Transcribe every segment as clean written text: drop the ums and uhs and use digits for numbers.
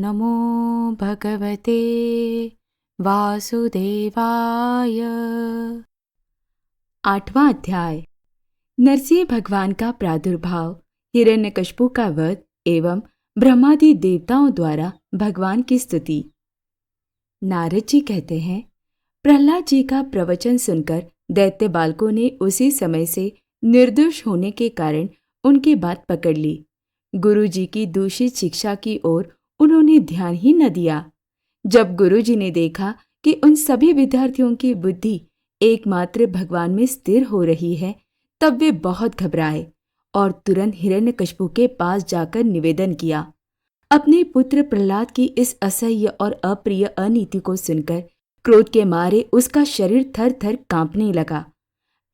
नमो भगवते वासुदेवाय। 8वां अध्याय। नरसिंह भगवान का प्रादुर्भाव, हिरण्यकशिपु का वध एवं ब्रह्मादि देवताओं द्वारा भगवान की स्तुति। नारद जी कहते हैं, प्रहलाद जी का प्रवचन सुनकर दैत्य बालकों ने उसी समय से निर्दोष होने के कारण उनकी बात पकड़ ली। गुरु जी की दूषित शिक्षा की ओर उन्होंने ध्यान ही न दिया। जब गुरु जी ने देखा कि उन सभी विद्यार्थियों की बुद्धि एकमात्र भगवान में स्थिर हो रही है, तब वे बहुत घबराए और तुरंत हिरण्यकशिपु के पास जाकर निवेदन किया। अपने पुत्र प्रहलाद की इस असह्य और अप्रिय अनीति को सुनकर क्रोध के मारे उसका शरीर थर थर कांपने लगा।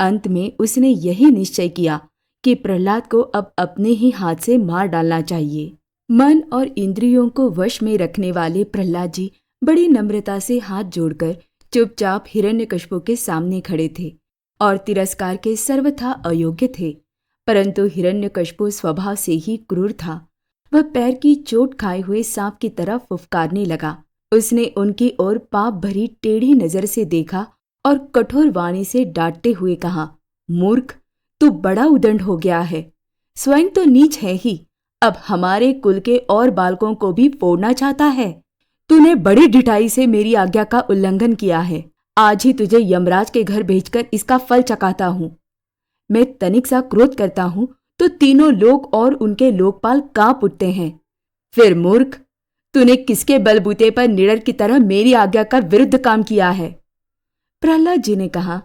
अंत में उसने यही निश्चय किया कि प्रहलाद को अब अपने ही हाथ से मार डालना चाहिए। मन और इंद्रियों को वश में रखने वाले प्रहलाद जी बड़ी नम्रता से हाथ जोड़कर चुपचाप हिरण्यकशिपु के सामने खड़े थे और तिरस्कार के सर्वथा अयोग्य थे। परंतु हिरण्यकशिपु स्वभाव से ही क्रूर था। वह पैर की चोट खाए हुए सांप की तरह फुफकारने लगा। उसने उनकी ओर पाप भरी टेढ़ी नजर से देखा और कठोर वाणी से डांटते हुए कहा, मूर्ख, तू बड़ा उदंड हो गया है। स्वयं तो नीच है ही, अब हमारे कुल के और बालकों को भी फोड़ना चाहता है। तूने बड़ी ढिठाई से मेरी आज्ञा का उल्लंघन किया है। आज ही तुझे यमराज के घर भेजकर इसका फल चखाता हूँ। मैं तनिक सा क्रोध करता हूँ तो तीनों लोक और उनके लोकपाल कांप उठते हैं। फिर मूर्ख, तूने किसके बलबूते पर निडर की तरह मेरी आज्ञा का विरुद्ध काम किया है? प्रहलाद जी ने कहा,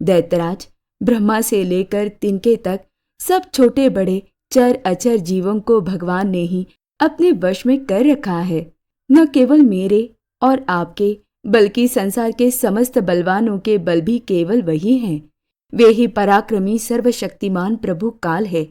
दैत्यराज, ब्रह्मा से लेकर तिनके तक सब छोटे बड़े चर अचर जीवों को भगवान ने ही अपने वश में कर रखा है। न केवल मेरे और आपके, बल्कि संसार के समस्त बलवानों के बल भी केवल वही हैं। वे ही पराक्रमी सर्वशक्तिमान प्रभु काल है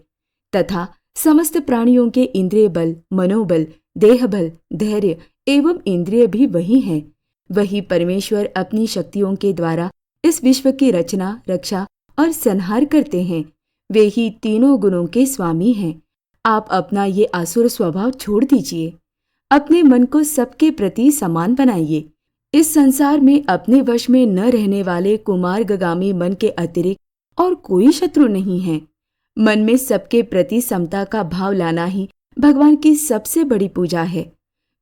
तथा समस्त प्राणियों के इंद्रिय बल, मनोबल, देह बल, धैर्य एवं इंद्रिय भी वही हैं। वही परमेश्वर अपनी शक्तियों के द्वारा इस विश्व की रचना, रक्षा और संहार करते हैं। वे ही तीनों गुणों के स्वामी हैं। आप अपना ये आसुर स्वभाव छोड़ दीजिए। अपने मन को सबके प्रति समान बनाइए। इस संसार में अपने वश में न रहने वाले कुमार्गगामी मन के अतिरिक्त और कोई शत्रु नहीं है। मन में सबके प्रति समता का भाव लाना ही भगवान की सबसे बड़ी पूजा है।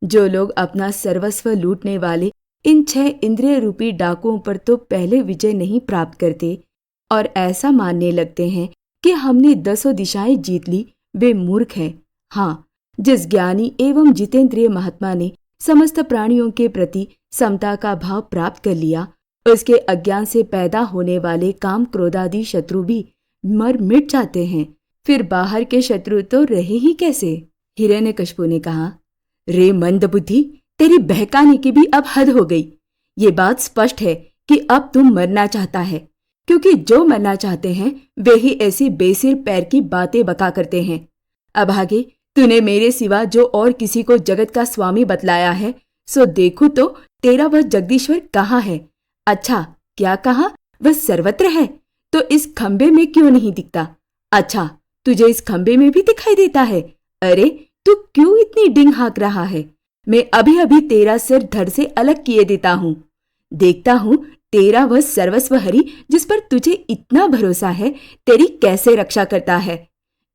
जो लोग अपना सर्वस्व लूटने वाले इन 6 इंद्रिय रूपी डाकुओं पर तो पहले विजय नहीं प्राप्त करते और ऐसा मानने लगते हैं कि हमने 10 दिशाएं जीत ली, वे मूर्ख हैं। हाँ, जिस ज्ञानी एवं जितेंद्रिय महात्मा ने समस्त प्राणियों के प्रति समता का भाव प्राप्त कर लिया, उसके अज्ञान से पैदा होने वाले काम क्रोधादि शत्रु भी मर मिट जाते हैं। फिर बाहर के शत्रु तो रहे ही कैसे? हिरण्यकशिपु ने कहा, रे मंद बुद्धि, तेरी बहकाने की भी अब हद हो गई। ये बात स्पष्ट है कि अब तुम मरना चाहता है, क्योंकि जो मरना चाहते हैं वे ही ऐसी बेसिर पैर की बातें बका करते हैं। अब आगे तूने मेरे सिवा जो और किसी को जगत का स्वामी बतलाया है, सो देखूं तो तेरा वह जगदीश्वर कहाँ है? अच्छा, क्या कहा? वह सर्वत्र है, तो इस खंबे में क्यों नहीं दिखता? अच्छा, तुझे इस खंबे में भी दिखाई देता है? अरे, तू क्यों इतनी डिंग हाँक रहा है? मैं अभी अभी तेरा सिर धड़ से अलग किए देता हूँ। देखता हूँ तेरा वह सर्वस्व हरि जिस पर तुझे इतना भरोसा है, तेरी कैसे रक्षा करता है।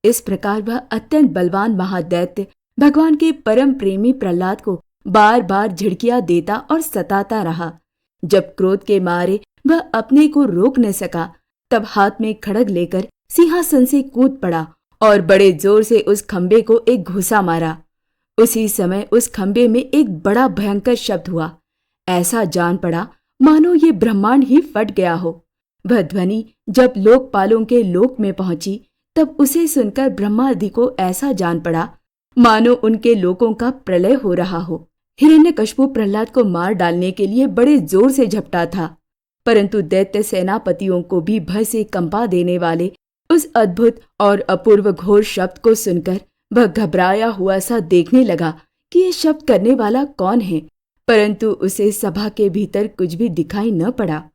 इस प्रकार वह अत्यंत बलवान महादैत्य भगवान के परम प्रेमी प्रहलाद को बार बार झिड़कियां देता और सताता रहा। जब क्रोध के मारे वह अपने को रोक न सका, तब हाथ में खड़ग लेकर सिंहासन से कूद पड़ा और बड़े जोर से उस खंबे को एक घुसा मारा। उसी समय उस खंबे में एक बड़ा भयंकर शब्द हुआ। ऐसा जान पड़ा मानो ये ब्रह्मांड ही फट गया हो। वह ध्वनि जब लोकपालों के लोक में पहुंची, तब उसे सुनकर ब्रह्मादि को ऐसा जान पड़ा मानो उनके लोकों का प्रलय हो रहा हो। हिरण्यकशिपु प्रहलाद को मार डालने के लिए बड़े जोर से झपटा था, परंतु दैत्य सेनापतियों को भी भय से कंपा देने वाले उस अद्भुत और अपूर्व घोर शब्द को सुनकर वह घबराया हुआ सा देखने लगा कि ये शब्द करने वाला कौन है, परंतु उसे सभा के भीतर कुछ भी दिखाई न पड़ा।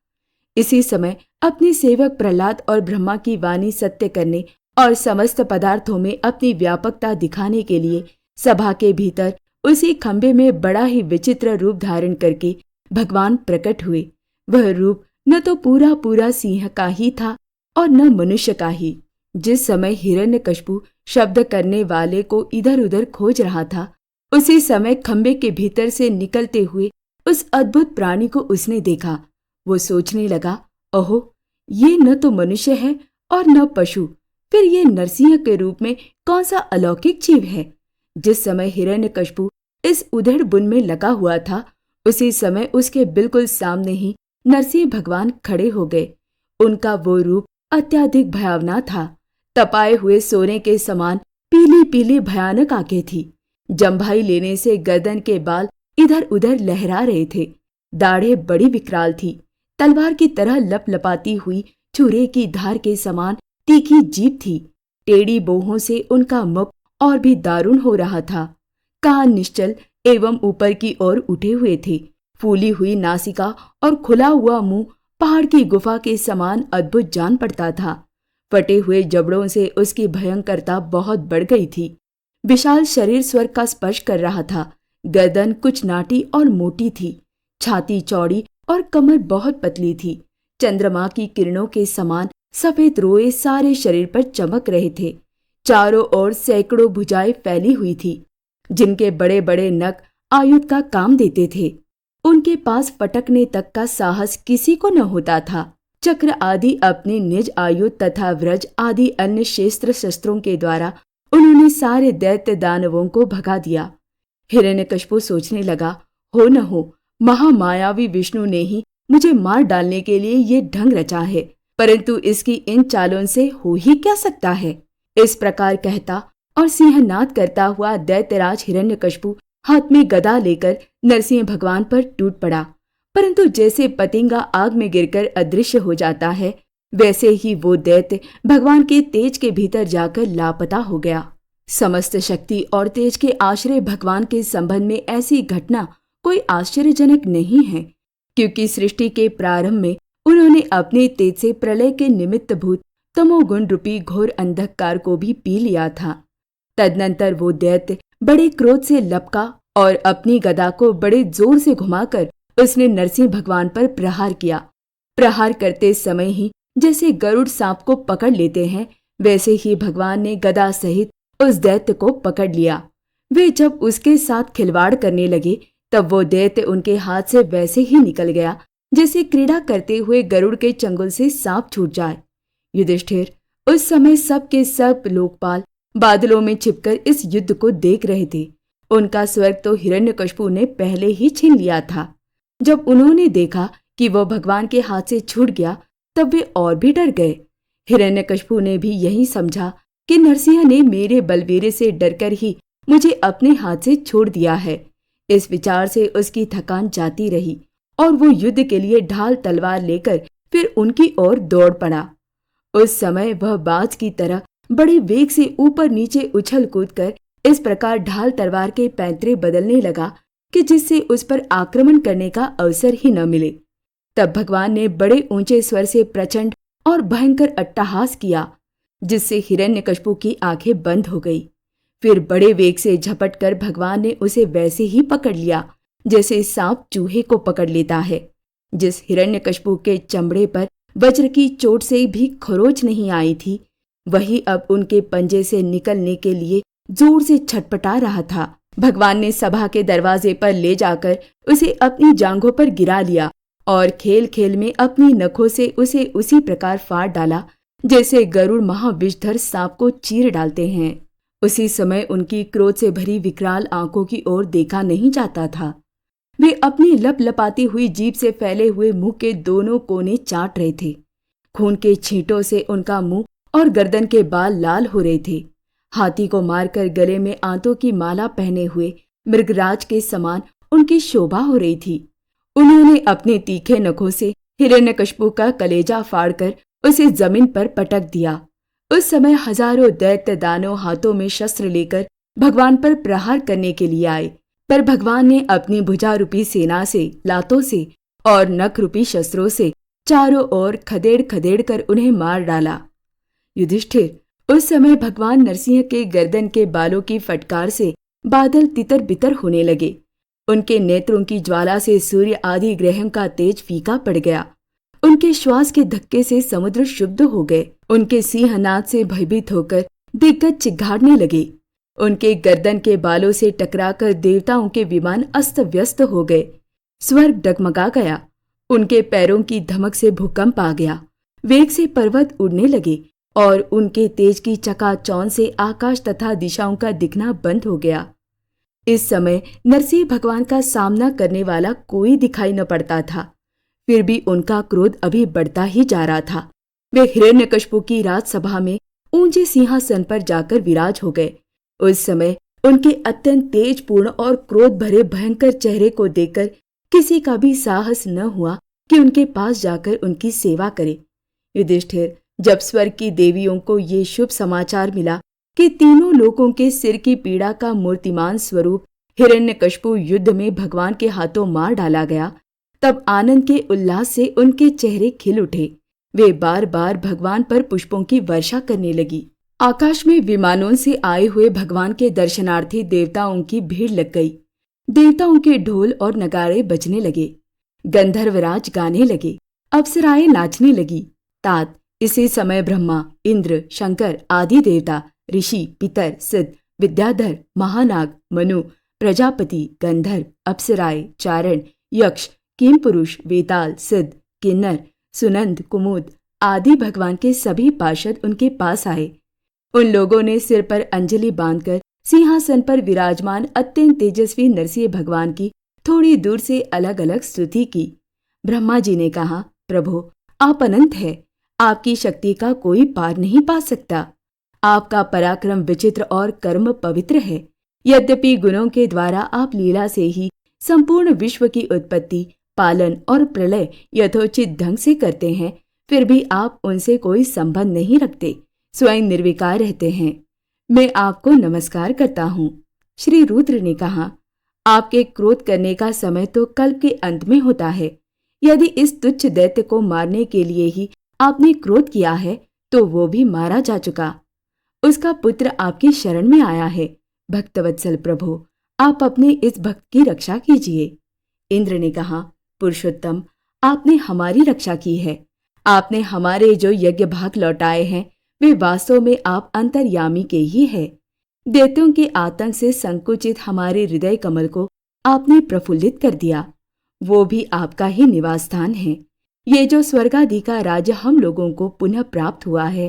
इसी समय अपने सेवक प्रहलाद और ब्रह्मा की वाणी सत्य करने और समस्त पदार्थों में अपनी व्यापकता दिखाने के लिए सभा के भीतर उसी खंभे में बड़ा ही विचित्र रूप धारण करके भगवान प्रकट हुए। वह रूप न तो पूरा पूरा सिंह का ही था और न मनुष्य का ही। जिस समय हिरण्यकशिपु शब्द करने वाले को इधर उधर खोज रहा था, उसी समय खंभे के भीतर से निकलते हुए उस अद्भुत प्राणी को उसने देखा। वो सोचने लगा, ओहो, ये न तो मनुष्य है और न पशु, फिर ये नरसिंह के रूप में कौन सा अलौकिक जीव है। जिस समय हिरण्यकशिपु इस उधेड़ बुन में लगा हुआ था, उसी समय उसके बिल्कुल सामने ही नरसिंह भगवान खड़े हो गए। उनका वो रूप अत्यधिक भयावना था। तपाए हुए सोने के समान पीली पीली भयानक आंखें थी। जम्भाई लेने से गर्दन के बाल इधर उधर लहरा रहे थे। दाढ़ें बड़ी विकराल थी। तलवार की तरह लपलपाती हुई छुरे की धार के समान तीखी जीभ थी। टेढ़ी बोहों से उनका मुख और भी दारुण हो रहा था। कान निश्चल एवं ऊपर की ओर उठे हुए थे। फूली हुई नासिका और खुला हुआ मुंह पहाड़ की गुफा के समान अद्भुत जान पड़ता था। फटे हुए जबड़ों से उसकी भयंकरता बहुत बढ़ गई थी। विशाल शरीर स्वर्ग का स्पर्श कर रहा था। गर्दन कुछ नाटी और मोटी थी। छाती चौड़ी और कमर बहुत पतली थी। चंद्रमा की किरणों के समान सफेद रोए सारे शरीर पर चमक रहे थे। चारों ओर सैकड़ों भुजाएं फैली हुई थी, जिनके बड़े बड़े नख आयुध का काम देते थे। उनके पास फटकने तक का साहस किसी को न होता था। चक्र आदि अपने निज आयुध तथा व्रज आदि अन्य शस्त्र शस्त्रों के द्वारा उन्होंने सारे दैत्य दानवों को भगा दिया। हिरण्यकशिपु सोचने लगा, हो न हो महामायावी विष्णु ने ही मुझे मार डालने के लिए ये ढंग रचा है, परंतु इसकी इन चालों से हो ही क्या सकता है। इस प्रकार कहता और सिंहनाद करता हुआ दैत्यराज हिरण्यकशिपु हाथ में गदा लेकर नरसिंह भगवान पर टूट पड़ा। परंतु जैसे पतंगा आग में गिरकर अदृश्य हो जाता है, वैसे ही वो दैत्य भगवान के तेज के भीतर जाकर लापता हो गया। समस्त शक्ति और तेज के आश्रय भगवान के संबंध में ऐसी घटना कोई आश्चर्यजनक नहीं है, क्योंकि सृष्टि के प्रारंभ में उन्होंने अपने तेज से प्रलय के निमित्त भूत तमोगुण रूपी घोर अंधकार को भी पी लिया था। तदनंतर वो दैत्य बड़े क्रोध से लपका और अपनी गदा को बड़े जोर से घुमाकर उसने नरसिंह भगवान पर प्रहार किया। प्रहार करते समय ही जैसे गरुड़ सांप को पकड़ लेते हैं, वैसे ही भगवान ने गदा सहित उस दैत्य को पकड़ लिया। वे जब उसके साथ खिलवाड़ करने लगे, तब वो दैत्य उनके हाथ से वैसे ही निकल गया जैसे क्रीड़ा करते हुए गरुड़ के चंगुल से सांप छूट जाए। युधिष्ठिर उस समय सब के सब लोकपाल बादलों में छिपकर इस युद्ध को देख रहे थे। उनका स्वर्ग तो हिरण्यकशिपु ने पहले ही छीन लिया था। जब उन्होंने देखा कि वह भगवान के हाथ से छूट गया, तब वे और भी डर गए। हिरण्यकशिपु ने भी यही समझा कि नरसिंह ने मेरे बलवीर से डरकर ही मुझे अपने हाथ से छोड़ दिया है। इस विचार से उसकी थकान जाती रही और वो युद्ध के लिए ढाल तलवार लेकर फिर उनकी ओर दौड़ पड़ा। उस समय वह बाज की तरह बड़े वेग से ऊपर नीचे उछल कूद कर इस प्रकार ढाल तलवार के पैंतरे बदलने लगा कि जिससे उस पर आक्रमण करने का अवसर ही न मिले। तब भगवान ने बड़े ऊंचे स्वर से प्रचंड और भयंकर अट्टहास किया, जिससे हिरण्यकशिपु की आंखें बंद हो गई। फिर बड़े वेग से झपट कर भगवान ने उसे वैसे ही पकड़ लिया जैसे सांप चूहे को पकड़ लेता है। जिस हिरण्यकशिपु के चमड़े पर वज्र की चोट से भी खरोच नहीं आई थी, वही अब उनके पंजे से निकलने के लिए जोर से छटपटा रहा था। भगवान ने सभा के दरवाजे पर ले जाकर उसे अपनी जांघों पर गिरा लिया और खेल खेल में अपनी नखों से उसे उसी प्रकार फाड़ डाला जैसे गरुड़ महाविषधर सांप को चीर डालते हैं। उसी समय उनकी क्रोध से भरी विकराल आंखों की ओर देखा नहीं जाता था। वे अपनी लपलपाती हुई जीभ से फैले हुए मुंह के दोनों कोने चाट रहे थे। खून के छींटों से उनका मुंह और गर्दन के बाल लाल हो रहे थे। हाथी को मारकर गले में आंतों की माला पहने हुए मृगराज के समान उनकी शोभा हो रही थी। उन्होंने अपने तीखे नखों से हिरण्यकशिपु का कलेजा फाड़कर उसे जमीन पर पटक दिया। उस समय हजारों दैत्य दानव हाथों में शस्त्र लेकर भगवान पर प्रहार करने के लिए आए, पर भगवान ने अपनी भुजा रूपी सेना से, लातों से और नख रूपी शस्त्रों से चारों ओर खदेड़ खदेड़ कर उन्हें मार डाला। युधिष्ठिर उस समय भगवान नरसिंह के गर्दन के बालों की फटकार से बादल तितर बितर होने लगे। उनके नेत्रों की ज्वाला से सूर्य आदि ग्रहों का तेज फीका पड़ गया। उनके श्वास के धक्के से समुद्र शुद्ध हो गए। उनके सिंहनाद से भयभीत होकर दिग्गज चिघाड़ने लगे। उनके गर्दन के बालों से टकराकर देवताओं के विमान अस्त व्यस्त हो गए। स्वर्ग डगमगा गया। उनके पैरों की धमक से भूकंप आ गया। वेग से पर्वत उड़ने लगे और उनके तेज की चकाचौंध से आकाश तथा दिशाओं का दिखना बंद हो गया। इस समय नरसिंह भगवान का सामना करने वाला कोई दिखाई न पड़ता था। फिर भी उनका क्रोध अभी बढ़ता ही जा रहा था। वे हिरण्यकशिपु की राजसभा में ऊंचे सिंहासन पर जाकर विराज हो गए। उस समय उनके अत्यंत तेजपूर्ण और क्रोध भरे भयंकर चेहरे को देखकर किसी का भी साहस न हुआ कि उनके पास जाकर उनकी सेवा करे। युधिष्ठिर, जब स्वर्ग की देवियों को ये शुभ समाचार मिला कि तीनों लोगों के सिर की पीड़ा का मूर्तिमान स्वरूप हिरण्यकशिपु युद्ध में भगवान के हाथों मार डाला गया, तब आनंद के उल्लास से उनके चेहरे खिल उठे। वे बार बार भगवान पर पुष्पों की वर्षा करने लगी। आकाश में विमानों से आए हुए भगवान के दर्शनार्थी देवताओं की भीड़ लग गई। देवताओं के ढोल और नगाड़े बजने लगे। गंधर्वराज गाने लगे। अप्सराएं नाचने लगी। तात इसी समय ब्रह्मा, इंद्र, शंकर आदि देवता, ऋषि, पितर, सिद्ध, विद्याधर, महानाग, मनु, प्रजापति, गंधर्व, अप्सराएं, चारण, यक्ष, किमपुरुष, वेताल, सिद्ध, किन्नर, सुनंद, कुमुद आदि भगवान के सभी पार्षद उनके पास आए। उन लोगों ने सिर पर अंजलि बांधकर सिंहासन पर विराजमान अत्यंत तेजस्वी नरसिंह भगवान की थोड़ी दूर से अलग अलग स्तुति की। ब्रह्मा जी ने कहा, प्रभु, आप अनंत है। आपकी शक्ति का कोई पार नहीं पा सकता। आपका पराक्रम विचित्र और कर्म पवित्र है। यद्यपि गुणों के द्वारा आप लीला से ही संपूर्ण विश्व की उत्पत्ति, पालन और प्रलय यथोचित ढंग से करते हैं, फिर भी आप उनसे कोई संबंध नहीं रखते, स्वयं निर्विकार रहते हैं। मैं आपको नमस्कार करता हूँ। श्री रुद्र ने कहा, आपके क्रोध करने का समय तो कल्प के अंत में होता है। यदि इस तुच्छ दैत्य को मारने के लिए ही आपने क्रोध किया है तो वो भी मारा जा चुका। उसका पुत्र आपकी शरण में आया है। भक्तवत्सल प्रभु, आप अपने इस भक्त की रक्षा कीजिए। इंद्र ने कहा, पुरुषोत्तम, आपने हमारी रक्षा की है। आपने हमारे जो यज्ञ भाग लौटाए हैं वे वास्तव में आप अंतर्यामी के ही है। दैत्यों के आतंक से संकुचित हमारे हृदय कमल को आपने प्रफुल्लित कर दिया। वो भी आपका ही निवास स्थान है। ये जो स्वर्गादि का राज्य हम लोगों को पुनः प्राप्त हुआ है,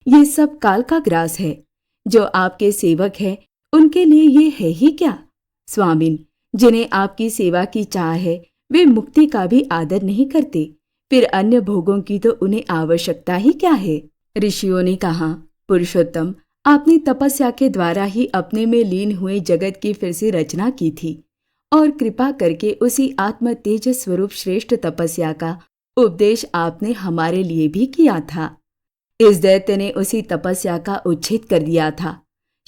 ये सब काल का ग्रास है। जो आपके सेवक हैं उनके लिए ये है ही क्या? स्वामिन, जिन्हें आपकी सेवा की चाह है वे मुक्ति का भी आदर नहीं करते, फिर अन्य भोगों की तो उन्हें आवश्यकता ही क्या है? ऋषियों ने कहा, पुरुषोत्तम, आपने तपस्या के द्वारा ही अपने में लीन हुए जगत की फिर से रचना की थी और कृपा करके उसी आत्म तेज स्वरूप श्रेष्ठ तपस्या का उपदेश आपने हमारे लिए भी किया था। इस दैत्य ने उसी तपस्या का उच्छेद कर दिया था।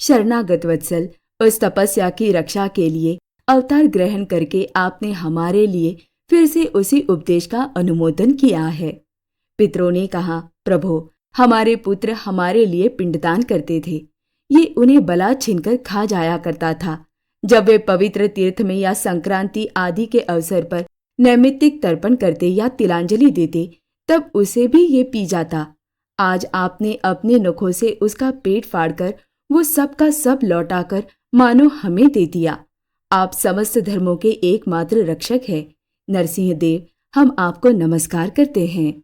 शरणागत वत्सल, उस तपस्या की रक्षा के लिए अवतार ग्रहण करके आपने हमारे लिए फिर से उसी उपदेश का अनुमोदन किया है। पितरों ने कहा, प्रभु, हमारे पुत्र हमारे लिए पिंडदान करते थे। ये उन्हें बला छीनकर खा जाया करता था। जब वे पवित्र तीर्थ में या संक्रांति आदि के अवसर पर नैमित्तिक तर्पण करते या तिलांजलि देते, तब उसे भी ये पी जाता। आज आपने अपने नखों से उसका पेट फाड़कर वो सब का सब लौटाकर मानो हमें दे दिया। आप समस्त धर्मों के एकमात्र रक्षक हैं। नरसिंह देव, हम आपको नमस्कार करते हैं।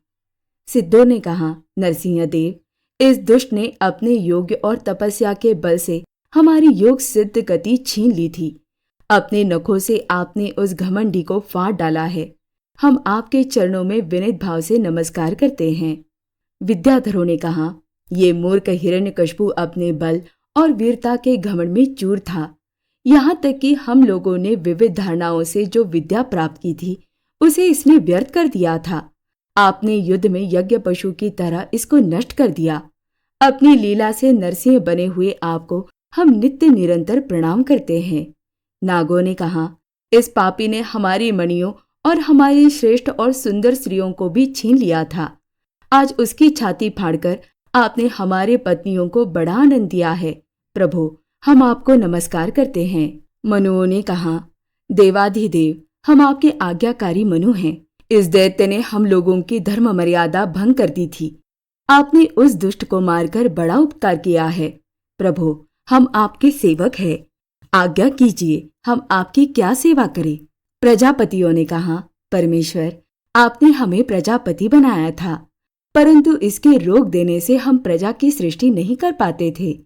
सिद्धों ने कहा, नरसिंह देव, इस दुष्ट ने अपने योग्य और तपस्या के बल से हमारी योग सिद्ध गति छीन ली थी। अपने नखों से आपने उस घमंडी को फाड़ डाला है। हम आपके चरणों में विनीत भाव से नमस्कार करते हैं। विद्याधरों ने कहा, ये मूर्ख हिरण्यकशिपु अपने बल और वीरता के घमंड में चूर था। यहाँ तक कि हम लोगों ने विविध धारणाओं से जो विद्या प्राप्त की थी उसे इसने व्यर्थ कर दिया था। आपने युद्ध में यज्ञ पशु की तरह इसको नष्ट कर दिया। अपनी लीला से नरसिंह बने हुए आपको हम नित्य निरंतर प्रणाम करते हैं। नागों ने कहा, इस पापी ने हमारी मणियों और हमारी श्रेष्ठ और सुंदर स्त्रियों को भी छीन लिया था। आज उसकी छाती फाड़कर आपने हमारे पत्नियों को बड़ा आनंद दिया है। प्रभु, हम आपको नमस्कार करते हैं। मनुओं ने कहा, देवाधिदेव, हम आपके आज्ञाकारी मनु हैं। इस दैत्य ने हम लोगों की धर्म मर्यादा भंग कर दी थी। आपने उस दुष्ट को मारकर बड़ा उपकार किया है। प्रभु, हम आपके सेवक हैं। आज्ञा कीजिए, हम आपकी क्या सेवा करें। प्रजापतियों ने कहा, परमेश्वर, आपने हमें प्रजापति बनाया था, परंतु इसके रोक देने से हम प्रजा की सृष्टि नहीं कर पाते थे।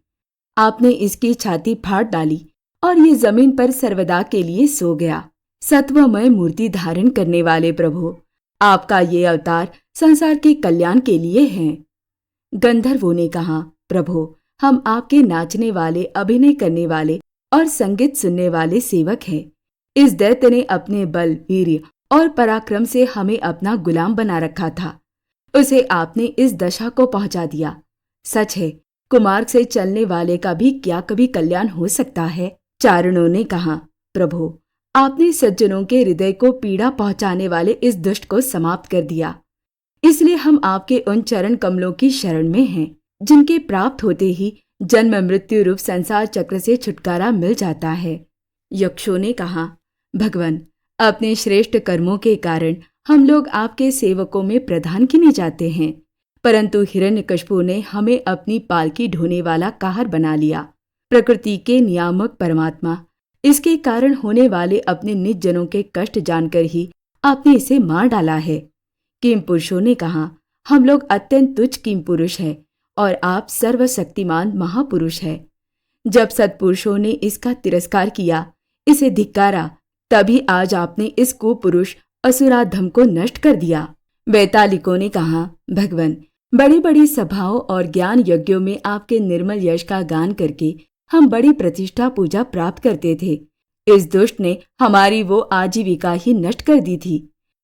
आपने इसकी छाती फाड़ डाली और ये जमीन पर सर्वदा के लिए सो गया। सत्वमय मूर्ति धारण करने वाले प्रभु, आपका ये अवतार संसार के कल्याण के लिए है। गंधर्वों ने कहा, प्रभु, हम आपके नाचने वाले, अभिनय करने वाले और संगीत सुनने वाले सेवक हैं। इस दैत्य ने अपने बल, वीर्य और पराक्रम से हमें अपना गुलाम बना रखा था। उसे आपने इस दशा को पहुंचा दिया। सच है, कुमार्ग से चलने वाले का भी क्या कभी कल्याण हो सकता है। चारणों ने कहा, प्रभु, आपने सज्जनों के हृदय को पीड़ा पहुंचाने वाले इस दुष्ट को समाप्त कर दिया। इसलिए हम आपके उन चरण कमलों की शरण में हैं, जिनके प्राप्त होते ही जन्म मृत्यु रूप संसार चक्र से छुटकारा मिल जाता है। यक्षों ने कहा, भगवान, अपने श्रेष्ठ कर्मों के कारण हम लोग आपके सेवकों में प्रधान गिने जाते हैं, परंतु हिरण्यकशिपु ने हमें अपनी पालकी ढोने वाला काहर बना लिया। प्रकृति के नियामक परमात्मा, इसके कारण होने वाले अपने निज जनों के कष्ट जानकर ही आपने इसे मार डाला है। किम पुरुषों ने कहा, हम लोग अत्यंत तुच्छ किम पुरुष है और आप सर्वशक्तिमान महापुरुष है। जब सत्पुरुषों ने इसका तिरस्कार किया, इसे धिक्कारा, तभी आज आपने इस कुपुरुष असुराधम को नष्ट कर दिया। वैतालिकों ने कहा, भगवान, बड़ी बड़ी सभाओं और ज्ञान यज्ञों में आपके निर्मल यश का गान करके हम बड़ी प्रतिष्ठा पूजा प्राप्त करते थे। इस दुष्ट ने हमारी वो आजीविका ही नष्ट कर दी थी।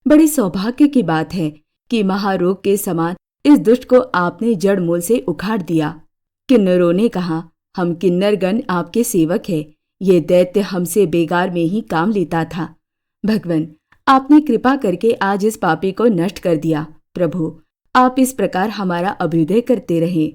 बड़ी सौभाग्य की बात है कि महारोग के समान इस दुष्ट को आपने जड़ मूल से उखाड़ दिया। किन्नरों ने कहा, हम किन्नरगण आपके सेवक हैं। ये दैत्य हमसे बेगार में ही काम लेता था। भगवान, आपने कृपा करके आज इस पापी को नष्ट कर दिया। प्रभु, आप इस प्रकार हमारा अभ्युदय करते रहें।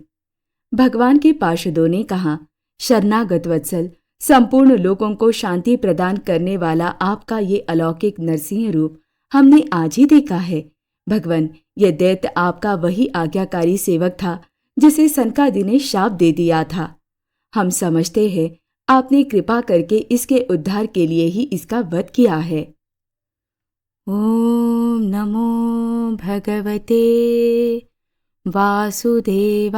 भगवान के पार्षदों ने कहा, शरणागत वत्सल, संपूर्ण लोगों को शांति प्रदान करने वाला आपका ये अलौकिक नरसिंह रूप हमने आज ही देखा है। भगवान, यह दैत्य आपका वही आज्ञाकारी सेवक था जिसे सनकादि ने शाप दे दिया था। हम समझते हैं आपने कृपा करके इसके उद्धार के लिए ही इसका वध किया है। ओम नमो भगवते वासुदेवाय।